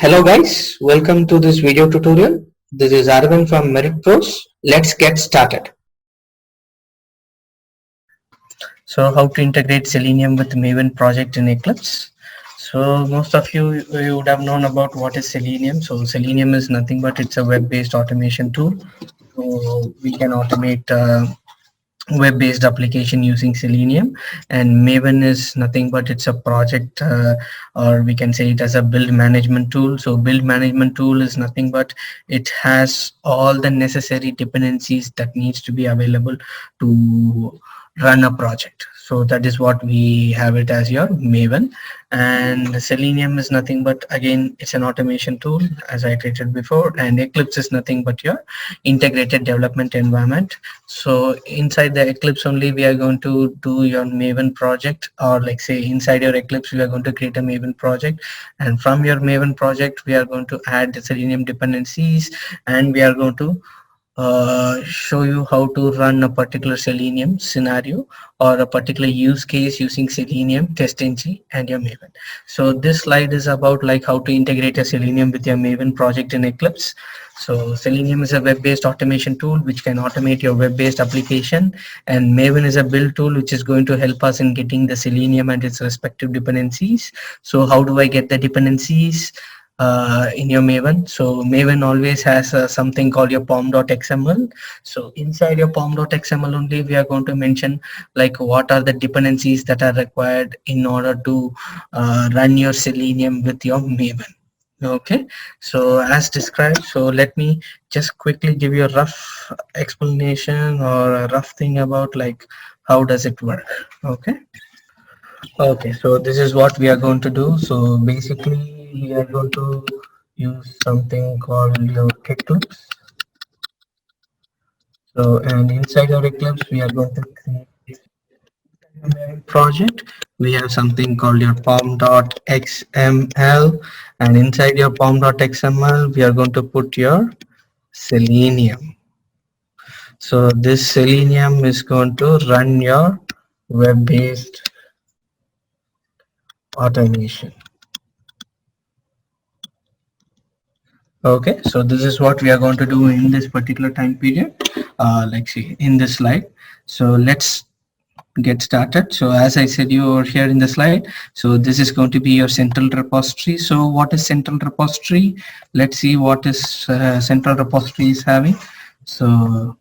Hello guys, welcome to this video tutorial. This is Arvind from MeritPros. Let's get started. So how to integrate Selenium with Maven project in Eclipse. So most of you would have known about what is Selenium. So Selenium is nothing but it's a web-based automation tool. So we can automate web-based application using Selenium, and Maven is nothing but it's a project or we can say it as a build management tool. So build management tool is nothing but it has all the necessary dependencies that needs to be available to run a project. So that is what we have it as your Maven. And Selenium is nothing but, again, it's an automation tool as I stated before, and Eclipse is nothing but your integrated development environment. So inside the Eclipse only we are going to do your Maven project, or like say inside your Eclipse we are going to create a Maven project, and from your Maven project we are going to add the Selenium dependencies, and we are going to show you how to run a particular Selenium scenario or a particular use case using Selenium, TestNG, and your Maven. So this slide is about like how to integrate a Selenium with your Maven project in Eclipse. So Selenium is a web-based automation tool which can automate your web-based application, and Maven is a build tool which is going to help us in getting the Selenium and its respective dependencies. So how do I get the dependencies in your Maven? So Maven always has something called your pom.xml. So inside your pom.xml only we are going to mention like what are the dependencies that are required in order to run your Selenium with your Maven. Okay, so as described, so let me just quickly give you a rough explanation or a rough thing about like how does it work. Okay, so this is what we are going to do. So basically we are going to use something called your Eclipse. So, and inside our Eclipse we are going to create a project. We have something called your pom.xml, and inside your pom.xml we are going to put your Selenium. So this Selenium is going to run your web-based automation. Okay, so this is what we are going to do in this particular time period, like see in this slide. So let's get started. So as I said you over here in the slide, so this is going to be your central repository. So what is central repository? Let's see what is central repository is having. So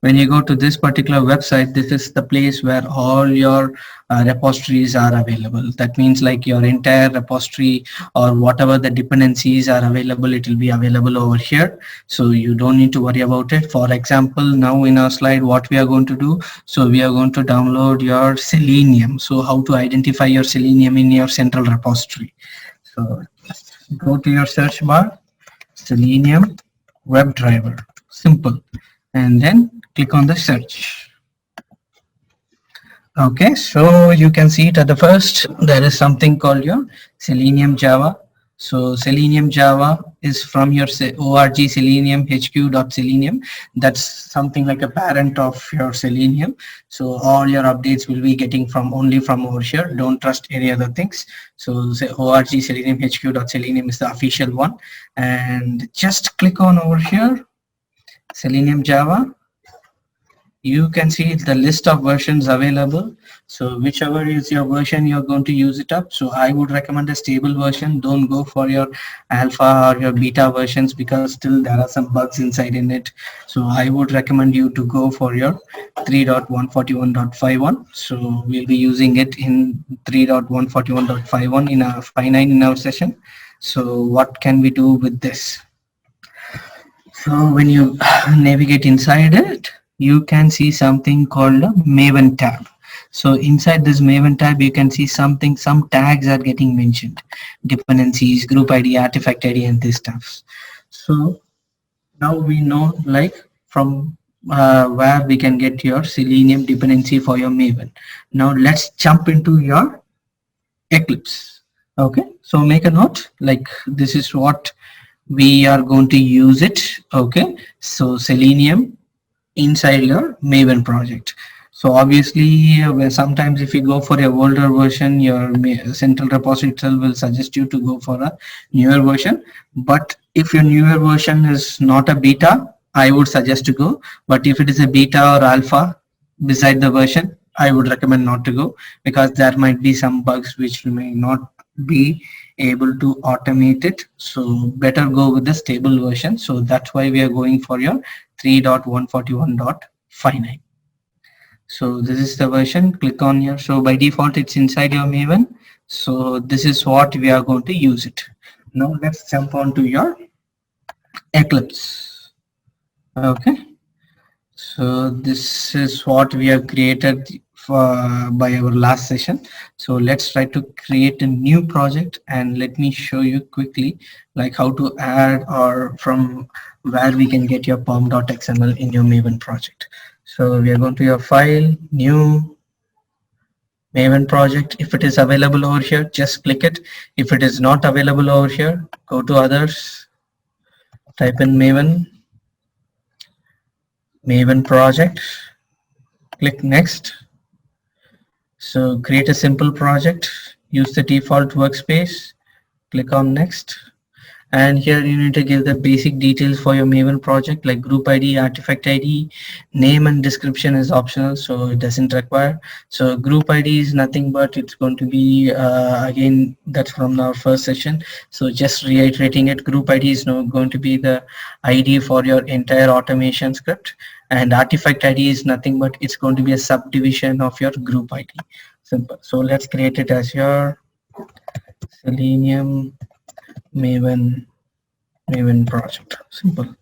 when you go to this particular website, this is the place where all your repositories are available. That means like your entire repository or whatever the dependencies are available, it will be available over here. So you don't need to worry about it. For example, now in our slide, what we are going to do, so we are going to download your Selenium. So how to identify your Selenium in your central repository. So go to your search bar, Selenium WebDriver, simple, and then click on the search. Okay, so you can see it at the first, there is something called your Selenium Java. So Selenium Java is from your org Selenium HQ.Selenium. That's something like a parent of your Selenium. So all your updates will be getting from only from over here. Don't trust any other things. So org Selenium HQ.Selenium is the official one. And just click on over here, Selenium Java. You can see the list of versions available. So whichever is your version, you're going to use it up. So I would recommend a stable version. Don't go for your alpha or your beta versions because still there are some bugs inside in it. So I would recommend you to go for your 3.141.51. So we'll be using it in 3.141.51 in our 5.9 in our session. So what can we do with this? So when you navigate inside it, you can see something called a Maven tab. So inside this Maven tab, you can see something, some tags are getting mentioned, dependencies, group ID, artifact ID, and this stuff. So now we know like from where we can get your Selenium dependency for your Maven. Now let's jump into your Eclipse. Okay, so make a note, like this is what we are going to use it. Okay, so Selenium inside your Maven project. So obviously, sometimes if you go for a older version, your central repository itself will suggest you to go for a newer version. But if your newer version is not a beta, I would suggest to go. But if it is a beta or alpha beside the version, I would recommend not to go, because there might be some bugs which may not be able to automate it. So better go with the stable version. So that's why we are going for your 3.141.59. So this is the version. Click on here. So by default it's inside your Maven. So this is what we are going to use it. Now let's jump on to your Eclipse. Okay, so this is what we have created for, by our last session. So let's try to create a new project, and let me show you quickly like how to add or from where we can get your pom.xml in your Maven project. So we are going to your file, new Maven project. If it is available over here, just click it. If it is not available over here, go to others, type in Maven project, click next. So create a simple project, use the default workspace, click on next. And here you need to give the basic details for your Maven project, like group ID, artifact ID, name and description is optional, so it doesn't require. So group ID is nothing but it's going to be again, that's from our first session, so just reiterating it. Group ID is now going to be the ID for your entire automation script, and artifact ID is nothing but it's going to be a subdivision of your group ID. Simple. So let's create it as your Selenium Maven project. Simple.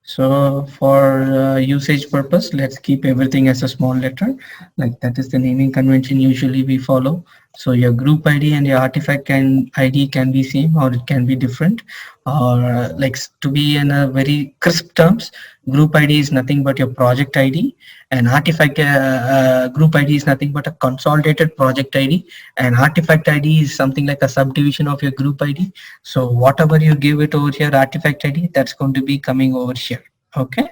So for usage purpose, let's keep everything as a small letter. Like that is the naming convention usually we follow. So your group ID and your artifact ID can be same or it can be different. Or like to be in a very crisp terms, group ID is nothing but your project ID, and artifact group ID is nothing but a consolidated project ID, and artifact ID is something like a subdivision of your group ID. So whatever you give it over here, artifact ID, that's going to be coming over here. Okay.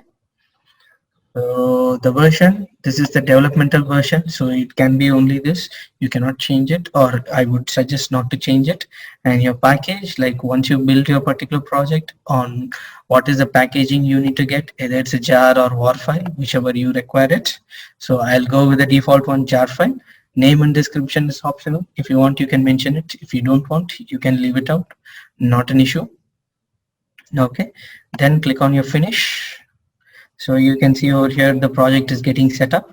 So the version, this is the developmental version, so it can be only this. You cannot change it, or I would suggest not to change it. And your package, like once you build your particular project on what is the packaging you need to get, either it's a jar or WAR file, whichever you require it. So I'll go with the default one, jar file. Name and description is optional. If you want, you can mention it. If you don't want, you can leave it out. Not an issue. Okay, then click on your finish. So you can see over here the project is getting set up.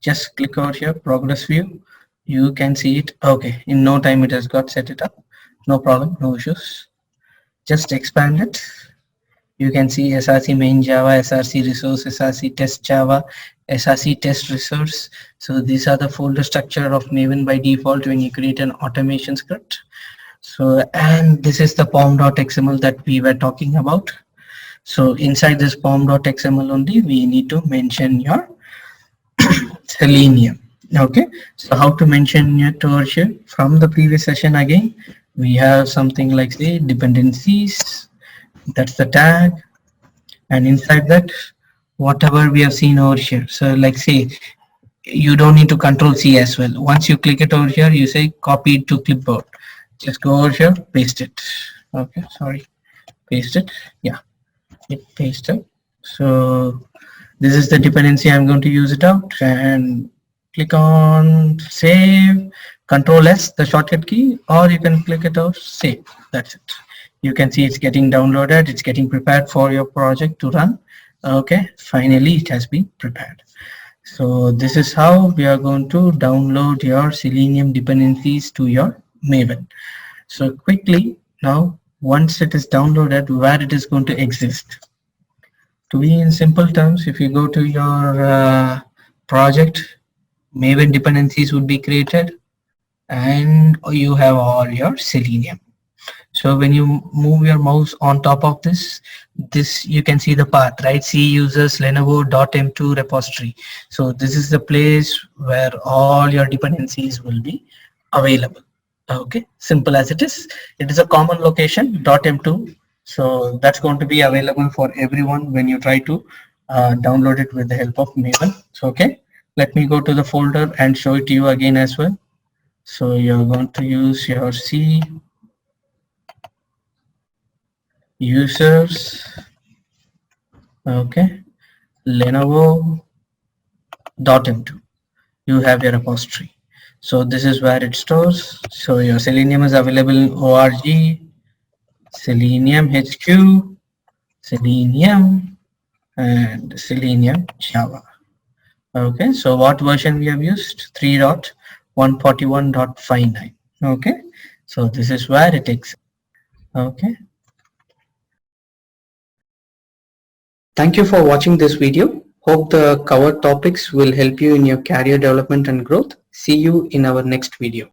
Just click over here, progress view. You can see it. Okay, in no time it has got set it up. No problem, no issues. Just expand it. You can see SRC main Java, SRC resource, SRC test Java, SRC test resource. So these are the folder structure of Maven by default when you create an automation script. So, and this is the pom.xml that we were talking about. So inside this pom.xml only, we need to mention your Selenium. Okay, so how to mention it over here? From the previous session again, we have something like say dependencies. That's the tag, and inside that, whatever we have seen over here. So like say, you don't need to control C as well. Once you click it over here, you say copy it to clipboard. Just go over here, paste it. Okay, sorry, paste it. Yeah, it pasted. So this is the dependency. I'm going to use it out and click on save, control S, the shortcut key, or you can click it out, save. That's it. You can see it's getting downloaded. It's getting prepared for your project to run. Okay, finally it has been prepared. So this is how we are going to download your Selenium dependencies to your Maven. So quickly now, once it is downloaded, where it is going to exist. To be in simple terms, if you go to your project, Maven dependencies would be created, and you have all your Selenium. So when you move your mouse on top of this you can see the path, right? C users Lenovo.m2 repository. So this is the place where all your dependencies will be available. Okay, simple as it is. It is a common location, .m2. So that's going to be available for everyone when you try to download it with the help of Maven. So, okay, Let me go to the folder and show it to you again as well. So you're going to use your C users, okay, Lenovo .m2. You have your repository. So this is where it stores. So your Selenium is available in org, Selenium HQ, Selenium, and Selenium Java. Okay, so what version we have used? 3.141.59. Okay, so this is where it exists. Okay. Thank you for watching this video. Hope the covered topics will help you in your career development and growth. See you in our next video.